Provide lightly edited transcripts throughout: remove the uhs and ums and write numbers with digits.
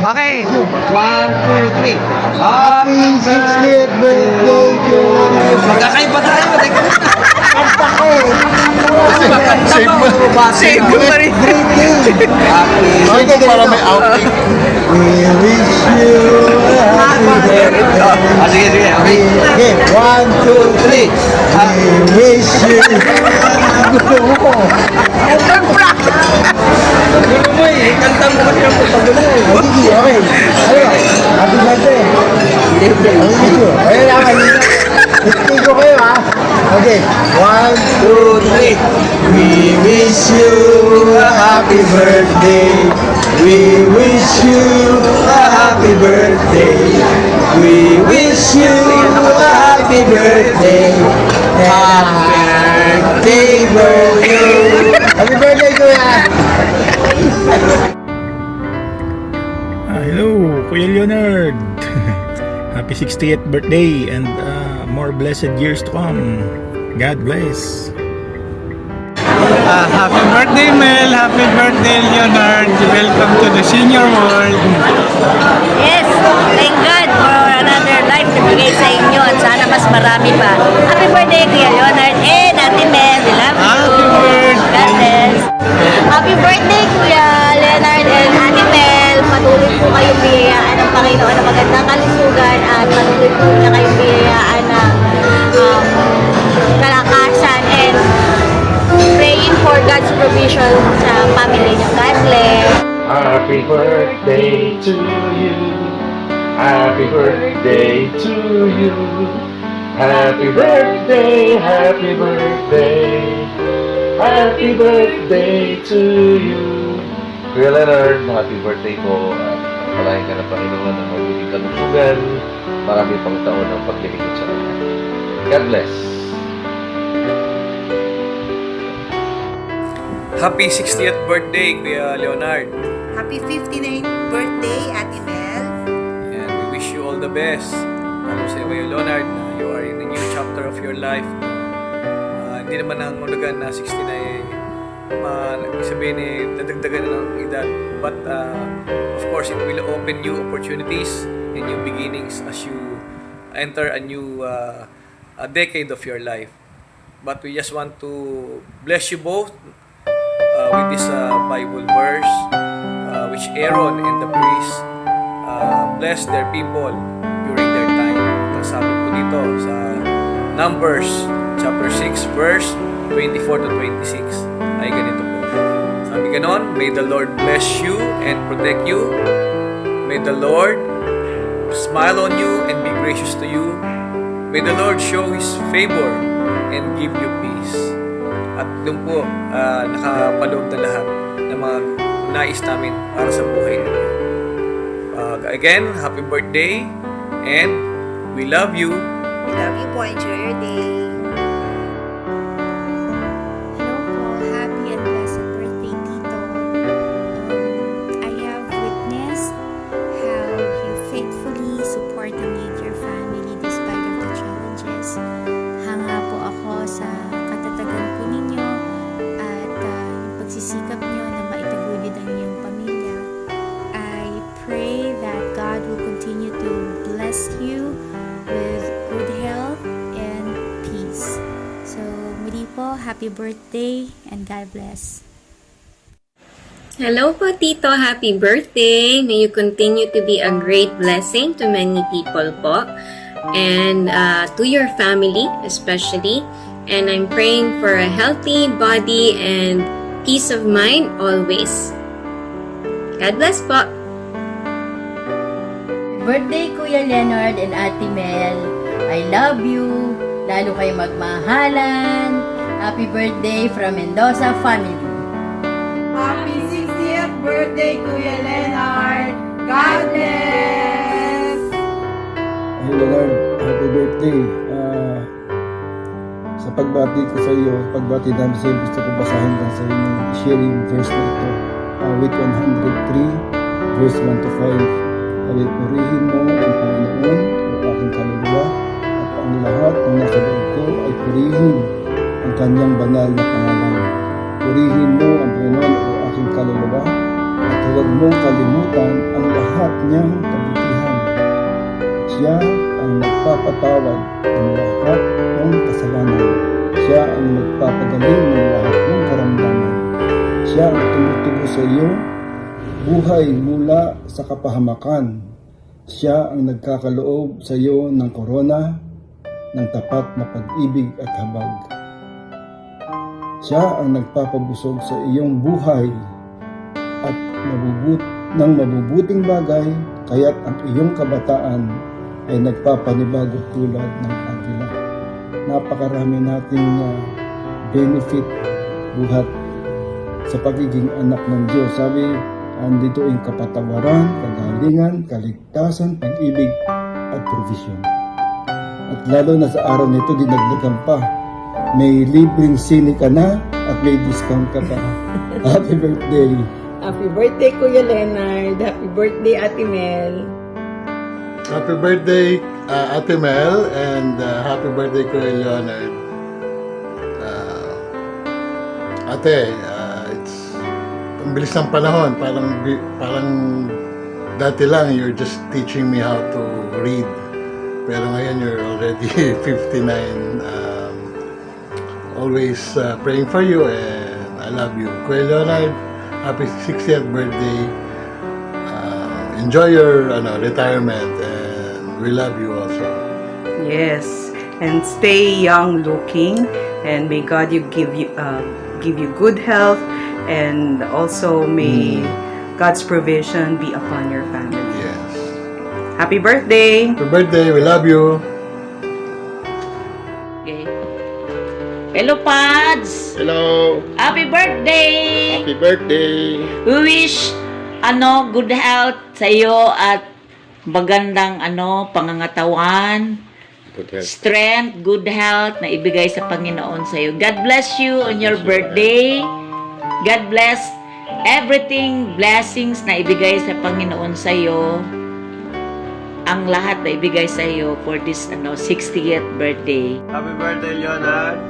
Okay. 1, 2, 3. Happy 60th birthday to you. Magkakaiba tayo. Kanta ko eh. Save mo. Save mo pa rin. Happy birthday. Para may outing. We wish you a happy birthday. Sige, sige. Okay. Okay, 1, 2, 3. We wish you. Gusto mo. Gulo mo eh. Kanta mo pa rin. Sige, okay. Happy birthday. I wish you. Ayun lang, ayun lang. Hindi ko kayo ha. Okay, 1, 2, 3. We wish you a happy birthday. We wish you a happy birthday. We wish you a happy birthday. Happy birthday. Happy birthday, Kuya. Hello, Kuya Leonard. Happy 60th birthday and more blessed years to come. God bless. Happy birthday, Mel. Happy birthday, Leonard. Welcome to the senior world. Yes, thank God for another life na bigay sa inyo at sana mas marami pa. Happy birthday, Kuya Leonard and Ate Mel. We love you. Happy birthday. God bless. Happy birthday, Kuya Leonard and Ate Mel. Patuloy po kayong biyayaan ng Panginoon ng magandang kalusugan at patuloy po niya kayong biyayaan ng kalakasan and praying for God's provision sa family niyo. God bless. Happy birthday to you. Happy birthday to you. Happy birthday, happy birthday. Happy birthday to you. Kuya Leonard, happy birthday po. Palahin ka ng Panginoon ng mabuting kalusugan. Marami pang taon ng paglilingkod sa Kanya. God bless. Happy 60th birthday, Kuya Leonard. Happy 59th birthday, Ate Mel. And we wish you all the best. Lalo sa Kuya Leonard, you are in a new chapter of your life. Hindi naman nangangulugan na 60 na sabihin nadagdagan na ng edad. But of course, it will open new opportunities and new beginnings as you enter a new decade of your life. But we just want to bless you both with this Bible verse which Aaron and the priest blessed their people during their time. Sabi po dito sa Numbers chapter 6 verse 24 to 26 ay ganito po. Sabi ganon, may the Lord bless you and protect you. May the Lord smile on you and be gracious to you. May the Lord show His favor and give you peace. At doon po, nakapaloob na lahat ng mga nais namin para sa buhay ninyo. Again, happy birthday and we love you. We love you po. Enjoy your day. Hello po, happy and blessed birthday, Tito. I have witnessed how you faithfully support and lead your family despite of the challenges. Hanga po ako sa katatagan po ninyo at yung pagsisikap nyo na maitaguyod ang inyong pamilya. I pray that God will continue to bless you with good health and peace. So, muli po, happy birthday and God bless. Hello po, Tito. Happy birthday. May you continue to be a great blessing to many people po. And to your family especially. And I'm praying for a healthy body and peace of mind always. God bless po. Birthday, Kuya Leonard and Ate Mel. I love you. Lalo kayo magmahalan. Happy birthday from Mendoza family. Happy 60th birthday, Kuya Leonard. God bless. Hey Leonard, happy birthday. Sa pagbati ko sa iyo, pagbati namin sa iyo, gusto ko basahin lang sa inyo, share yung verse na ito. With 103, verse 1 to 5. Sabi, purihin mo ang Panginoon o aking kaluluwa at ang lahat ng nasa loob ko ay purihin ang kanyang banal na pangalan. Purihin mo ang Panginoon o aking kaluluwa at huwag mong kalimutan ang lahat lahat niyang kabutihan. Siya ang nagpapatawad ng lahat ng kasalanan. Siya ang nagpapagaling ng lahat ng karamdaman. Siya ang tumutubo sa iyo buhay mula sa kapahamakan. Siya ang nagkakaloob sa iyo ng korona, ng tapat na pag-ibig at habag. Siya ang nagpapabusog sa iyong buhay at ng mabubuting bagay, kaya't ang iyong kabataan ay nagpapanibago tulad ng agila. Napakarami nating benefit buhat sa pagiging anak ng Diyos. Sabi, andito ang kapatawaran, kagalingan, kaligtasan, pag-ibig at provision. At lalo na sa araw nito, dinagdagan pa. May libreng sine ka na at may discount ka pa. Happy birthday! Happy birthday, Kuya Leonard. Happy birthday, Ate Mel. Happy birthday, Ate Mel, and happy birthday, Kuya Leonard. Ate, it's ang bilis ng panahon. Parang dati lang, you're just teaching me how to read. Pero ngayon, you're already 59. Always praying for you, and I love you. Kuya Leonard, happy 60th birthday. Enjoy your retirement, and we love you also. Yes, and stay young looking, and may God give you good health, and also may God's provision be upon your family. Yes. Happy birthday! Happy birthday, we love you. Okay. Hello, Pads! Hello. Happy birthday! Happy birthday. We wish good health sa iyo at magandang pangangatawan, strength, good health na ibigay sa Panginoon sa iyo. God bless you on your birthday. God bless everything, blessings na ibigay sa Panginoon sa iyo. Ang lahat na ibigay sa iyo for this 60th birthday. Happy birthday, Leonard.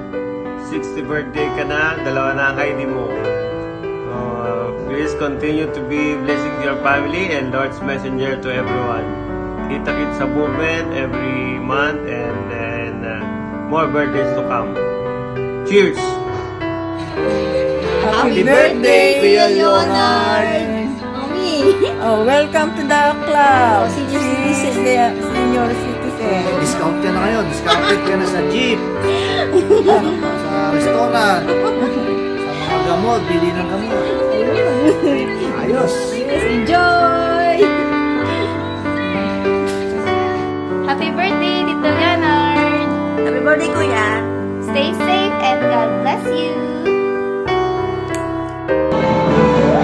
60th birthday ka na. Dalawa na ang ID mo. Please continue to be blessing your family and Lord's messenger to everyone. Kita-kit sa movement every month, and then more birthdays to come. Cheers! Happy birthday, Kuya Leonard! Oh, welcome to the club. Senior citizen. Discount ka na kayo. Discounted ka na sa jeep. Sa restaurant. Sa mga gamot. Bili ng gamot. Ayos. Enjoy! Happy birthday, Tito Leonard! Happy birthday, Kuya. Stay safe and God bless you!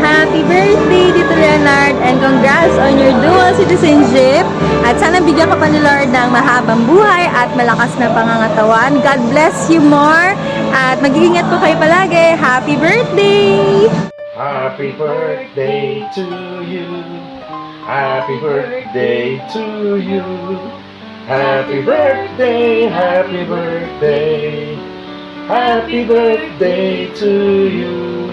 Happy birthday, Tito Leonard, and congrats on your dual citizenship. At sana bigyan ka pa ni Lord ng mahabang buhay at malakas na pangangatawan. God bless you more. At mag-iingat po kayo palagi. Happy birthday! Happy birthday to you. Happy birthday to you. Happy birthday, happy birthday. Happy birthday to you.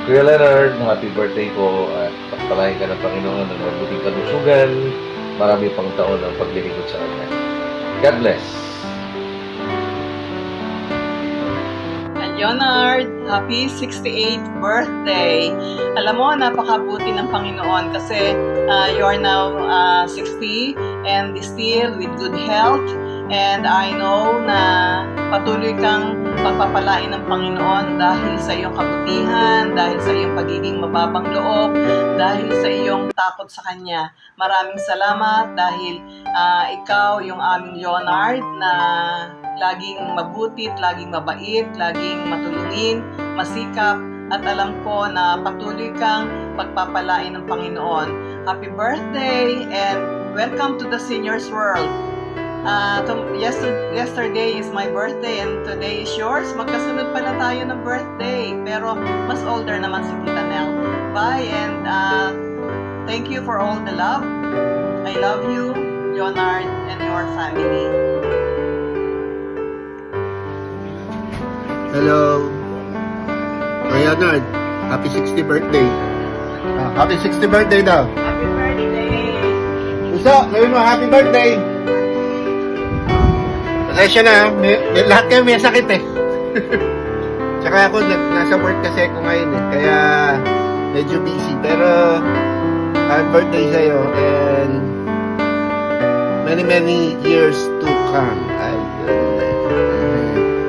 Kuya Leonard, happy birthday po at pagpalain ka ng Panginoon ng mabuting kalusugan, marami pang taon ang paglilingkod sa Kanya. God bless. Leonard, happy 68th birthday. Alam mo, napakabuti ng Panginoon kasi you are now 60 and still with good health. And I know na patuloy kang pagpapalain ng Panginoon dahil sa iyong kabutihan, dahil sa iyong pagiging mababang loob, dahil sa iyong takot sa Kanya. Maraming salamat dahil ikaw yung aming Leonard na laging mabuti, laging mabait, laging matulungin, masikap, at alam ko na patuloy kang pagpapalain ng Panginoon. Happy birthday and welcome to the seniors world. Yesterday is my birthday and today is yours. Magkasunod pala tayo ng birthday, pero mas older naman si Tita Nel. Bye and thank you for all the love. I love you, Leonard, and your family. Hello. Leonard, happy 60th birthday. Happy 60th birthday daw. Happy birthday! Gusto, gawin mo, happy birthday! Pasensya na, lahat kayo may sakit eh. Tsaka ako, nasa work kasi ako ngayon eh, kaya medyo busy. Pero, happy birthday sa'yo and many years to come.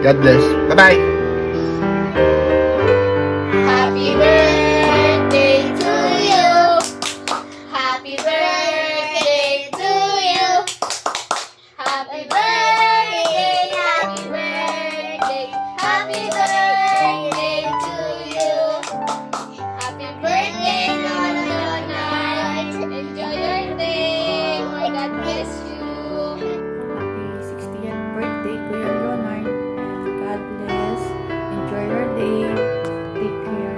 God bless. Bye-bye! Happy birthday to you. Happy birthday to you. Happy birthday, happy birthday, happy birthday to you. Happy birthday, Lola Leonard. Enjoy your day. May God bless you. Happy 60th birthday, Kuya Leonard. And God bless. Enjoy your day. Take care.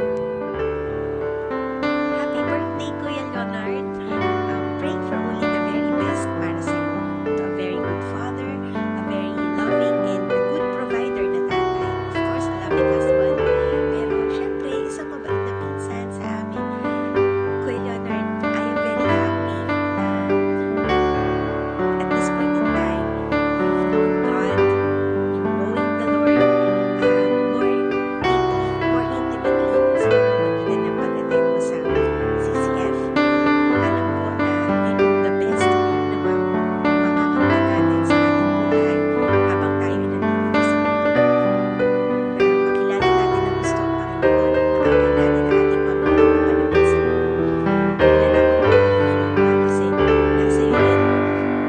Happy birthday, Kuya Leonard. Praying for only the very best para sa iyo. To a very good father, a very loving and a good provider na tatay. Of course, a loving husband. Pero syempre, isang mabait na pinsan sa amin. Kuya Leonard, I am very happy at this point in time, you've known God, you're knowing the Lord more deeply, more intimately sa pamamagitan ng pag-attend mo sa CCF. Alam ko na yun yung the best na makakamta natin sa ating buhay habang tayo nandito sa mundo. Makilala natin ang gusto ng Panginoon, makakilala natin ang ating pamilya na palapit sa mundo. Ilan ako nalilima kasi nasa iyo yan.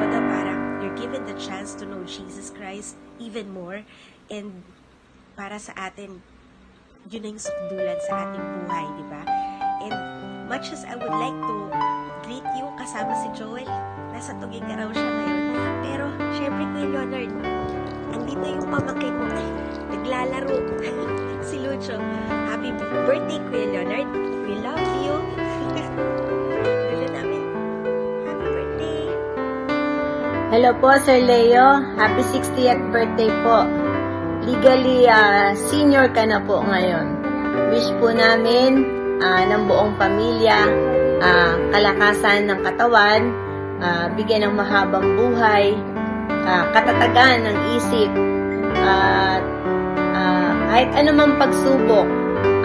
Baga parang you're given the chance to know Jesus Christ even more, and para sa atin, yun na yung sukdulan sa ating buhay, di ba? And much as I would like to greet you kasama si Joel, nasa tugig ka raw siya ngayon. Pero, syempre, Kuya Leonard, andito yung pamangkin mo, naglalaro, si Lucho. Happy birthday, Kuya Leonard. We love you. Dulo namin. Happy birthday. Hello po, Sir Leo. Happy 60th birthday po. Legally, senior ka na po ngayon. Wish po namin ng buong pamilya, kalakasan ng katawan, bigyan ng mahabang buhay, katatagan ng isip, at kahit anumang pagsubok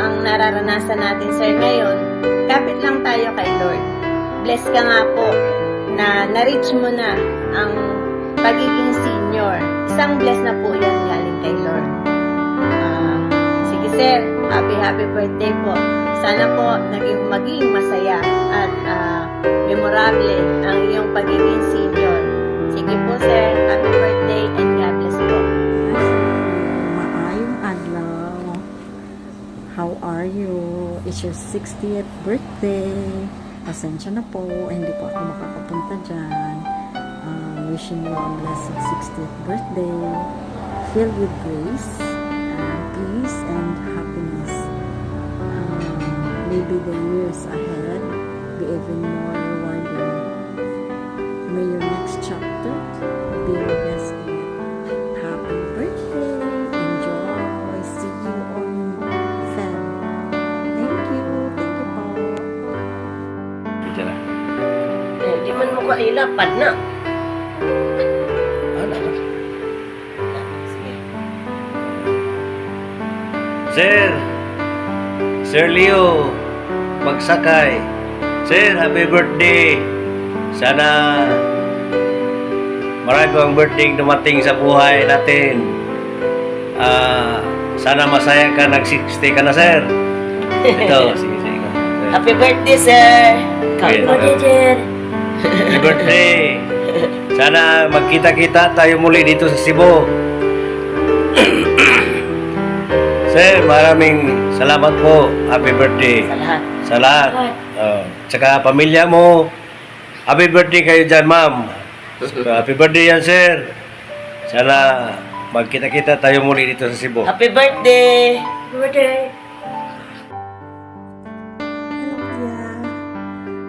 ang nararanasan natin, Sir, ngayon, kapit lang tayo kay Lord. Bless ka nga po na na-reach mo na ang pagiging senior. Isang bless na po yan galing kay Lord. Sige, Sir, happy birthday po. Sana po maging masaya at memorable ang iyong pagiging senior. Sige po, Sir, happy birthday and God bless po. Maayong adlaw. How are you? It's your 60th birthday. Pasensya na po, hindi po ako makakapunta dyan. Wishing you a blessed 60th birthday, filled with grace, peace, and happiness. Maybe the years ahead be even more rewarding. May your next chapter be your best yet. Happy birthday! Enjoy! See you on Feb. Thank you po. Hindi man mo kailapad na. Sir Leo, magsakay. Sir, happy birthday. Sana marami pang birthday dumating sa buhay natin. Sana masaya ka, nag-60 ka na, sir. Ito, sige. Happy birthday, sir. Happy birthday. Happy birthday. Sana magkita-kita tayo muli dito sa Cebu. Sir, maraming salamat po. Happy birthday. Sa lahat. Tsaka pamilya mo. Happy birthday kayo dyan, ma'am. Happy birthday yan, sir. Sana magkita-kita tayo muli dito sa Cebu. Happy birthday. Happy birthday.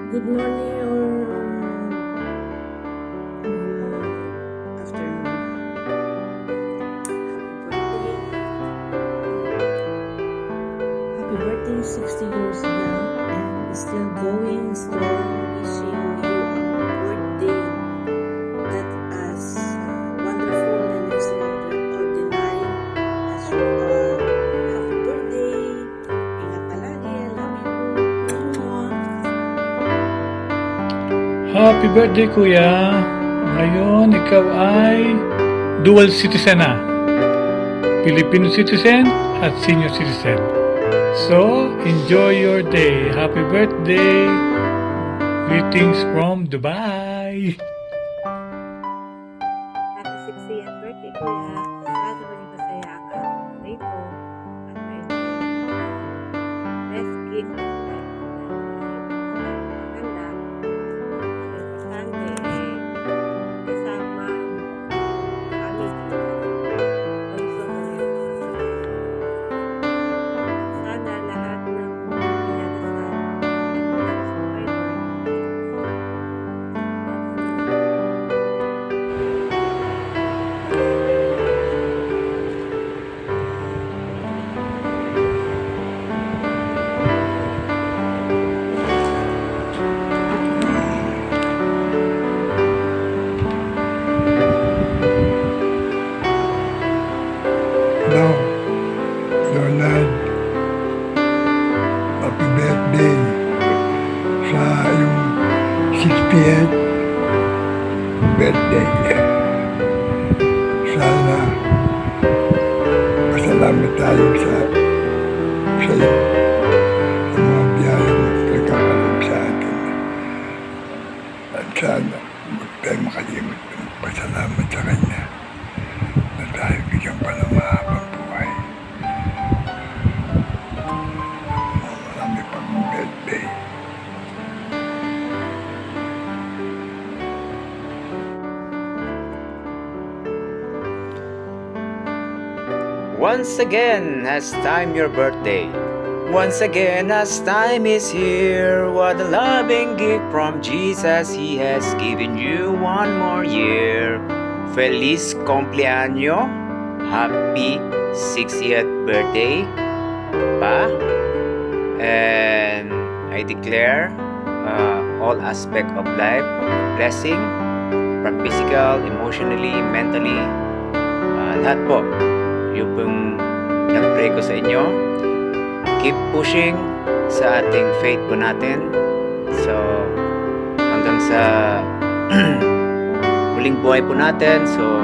Good morning or afternoon. Happy birthday, 60 years young and still going strong. Wishing you a birthday Happy birthday, Kuya. Ngayon, ikaw ay dual citizen na. Filipino citizen at senior citizen. So, enjoy your day. Happy birthday. Greetings from Dubai. Happy 60th birthday, Kuya. Sana maging masaya ka rito at may best gift na maganda. Ang importante eh, kasama kami dito. Also, sana lahat ng pinagdasal ay Hello, Leonard. Happy birthday sa iyong 60th birthday. Sana masalamat tayo sa iyo. Sa mga biyaya mo nagkakaroon sa atin. At sana huwag tayo makalimot ng pasalamat sa Kanya na tayo bigyan pa ng mahabang buhay. Marami pang birthday. Once again, as time your birthday. Once again, as time is here. What a loving gift from Jesus. He has given you one more year. Feliz cumpleaños. Happy 60th birthday, Pa. And I declare all aspect of life blessing from physical, emotionally, mentally, lahat po. Yung pong nag-pray ko sa inyo. Keep pushing sa ating faith po natin. So, hanggang sa huling buhay po natin. So,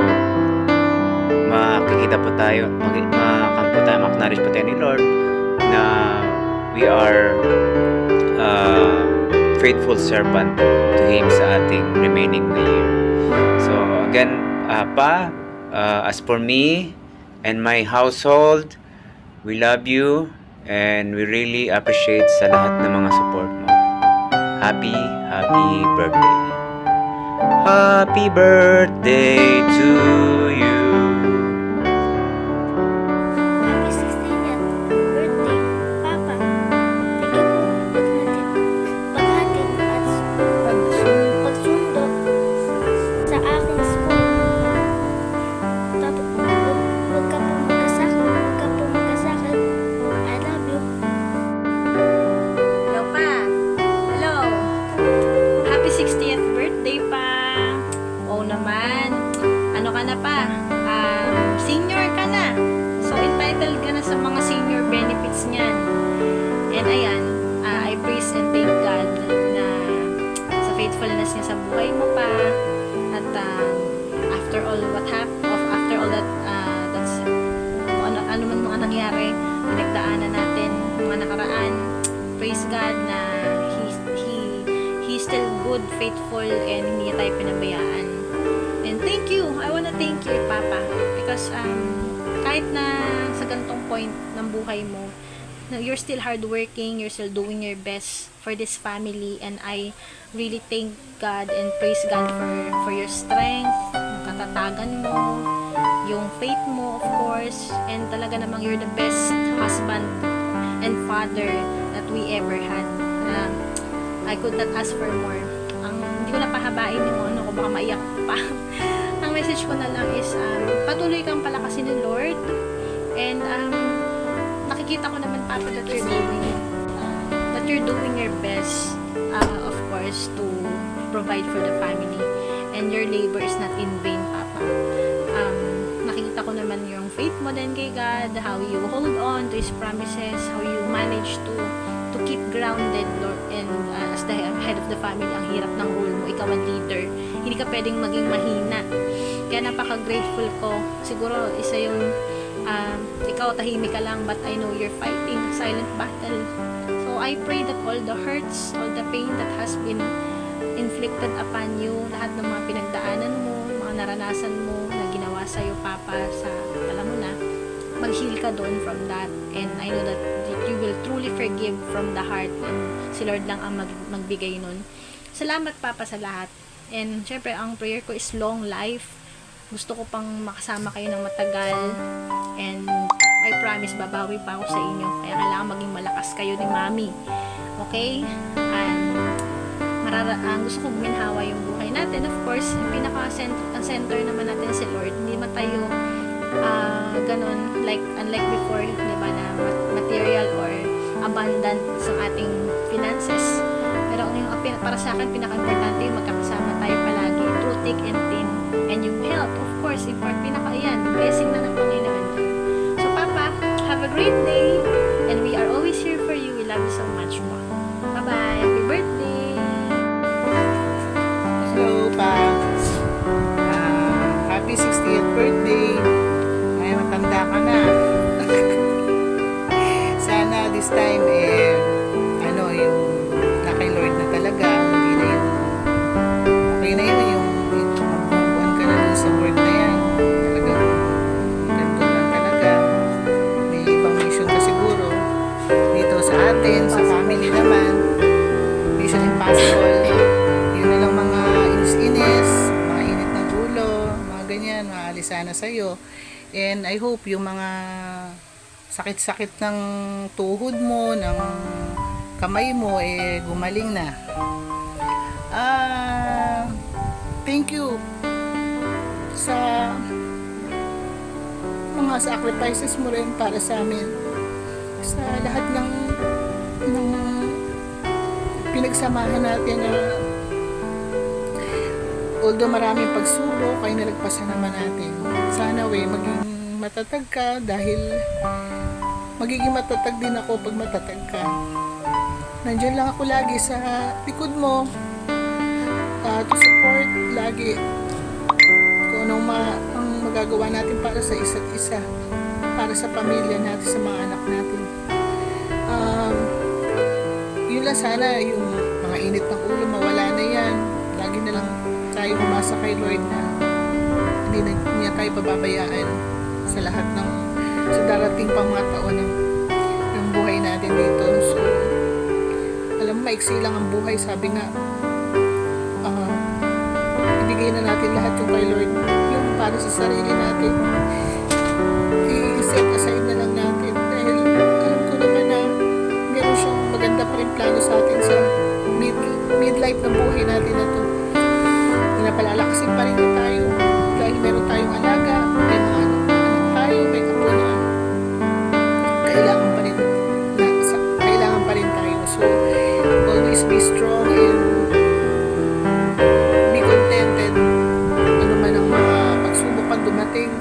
makikita po tayo, ma-acknowledge po tayo ni Lord na we are faithful servant to Him sa ating remaining na year. So, again, Pa, as for me and my household, we love you and we really appreciate sa lahat ng mga support mo. Happy birthday. Happy birthday to you. Happy 60th birthday, Papa. Thank you po paghatid at pagsundo sa aking school. Tapos, huwag ka pong magkasakit. I love you. Hello, Pa. Hello. Happy 60th birthday, Pa. Oo naman. Ano ka na, Pa? Senior ka na. So, entitled ka na sa mga senior benefits niyan. And ayan, I praise and thank God na sa faithfulness niya sa buhay mo, Pa. At after all that, that's ano man mga nangyari, pinagdaanan natin, mga nakaraan, praise God na He's still good, faithful, and hindi niya tayo pinabayaan. And thank you. I wanna thank you, Papa. Because kahit na sa ganitong point ng buhay mo, you're still hardworking, you're still doing your best for this family, and I really thank God and praise God for your strength, yung katatagan mo, yung faith mo, of course, and talaga namang you're the best husband and father that we ever had. I could not ask for more. Hindi ko na pahabain yung ano ko, baka maiyak pa. Ang message ko na lang is, patuloy kang palakasin ng Lord, and nakikita ko naman, Papa, that you're doing your best, of course, to provide for the family, and your labor is not in vain, Papa. Nakikita ko naman yung faith mo din kay God, how you hold on to His promises, how you manage to keep grounded, Lord, and as the head of the family, ang hirap ng role mo, ikaw ang leader. Hindi ka pwedeng maging mahina. Kaya napaka-grateful ko. Siguro, isa yung, ikaw tahimik ka lang, but I know you're fighting silent battle. So, I pray that all the hurts, all the pain that has been inflicted upon you, lahat ng mga pinagdaanan mo, mga naranasan mo, na ginawa sa'yo, Papa, sa, alam mo na, mag-heal ka doon from that. And I know that you will truly forgive from the heart, and si Lord lang ang magbigay nun. Salamat, Papa, sa lahat. And syempre, ang prayer ko is long life. Gusto ko pang makasama kayo ng matagal. And I promise, babawi pa ako sa inyo. Kaya kailangan maging malakas kayo ni Mami. Okay? And gusto ko guminhawa yung buhay natin. Of course, yung pinaka-center naman natin si Lord. Hindi man tayo ganun, unlike before, di ba, na material or abundant sa ating finances. Pero para sa akin, pinaka-importante yung magkakasama tayo palagi through thick and thin. And yung health, of course, blessing na ng Panginoon. So, Papa, have a great day, and we are always here for you. We love you so much. Bye-bye. Happy birthday. Hello, Paps. Happy 60th birthday. Ay, matanda ka na. Sana this time, yung kay Lord na talaga. Hindi na yung, okay na yun, yung magbubuan ka na dun sa work na yan. Talagang, nandun lang talaga. May ibang mission ka siguro. Dito sa atin, sa family naman. Mission impossible. Yun na lang mga inis-inis, mga init ng ulo, mga ganyan, maaalisan na sa'yo. And I hope yung mga sakit-sakit ng tuhod mo, ng kamay mo, gumaling na. Thank you sa mga sacrifices mo rin para sa amin. Sa lahat ng pinagsamahan natin na although maraming pagsubok ay nalagpasan naman natin. Sana maging matatag ka dahil magiging matatag din ako pag matatag ka. Nandiyan lang ako lagi sa likod mo to support lagi kung anong ang magagawa natin para sa isa't isa, para sa pamilya natin, sa mga anak natin. Yun lang, sana yung mga init ng ulo mawala na yan. Lagi na lang tayo umasa kay Lord na hindi na niya tayo pababayaan sa lahat ng sa darating pang mga taon ng buhay natin dito. So, alam mo, maiksi lang ang buhay. Sabi nga, ibigay na natin lahat yung kay Lord. Yung para sa sarili natin. I-set aside na lang natin. Dahil alam ko naman na meron siyang maganda pa rin plano sa atin sa midlife ng buhay natin na to. Pinapalalakasin pa rin na tayo. Dahil meron tayong alaga, may mga anak tayo, may apo na kailangan pa rin tayo. So, always be strong and be contented. Ano man ang mga pagsubok pag dumating,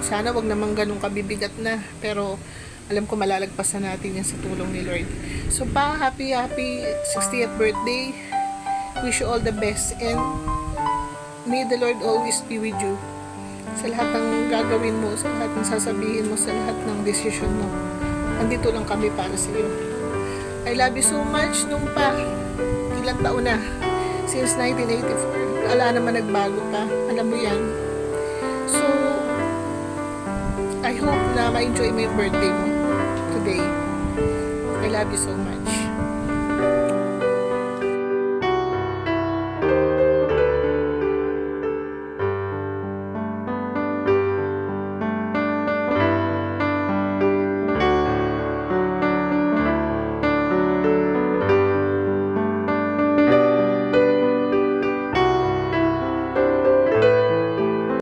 sana wag namang ganun kabibigat na, pero alam ko malalagpasan natin yan sa tulong ni Lord. So, happy 60th birthday. Wish you all the best, and may the Lord always be with you sa lahat ng gagawin mo, sa lahat ng sasabihin mo, sa lahat ng decision mo. Andito lang kami para sa iyo. I love you so much. Nung ilang taon na, since 1984, ala naman nagbago pa. Alam mo yan. So, I hope na ma-enjoy mo yung birthday mo today. I love you so much.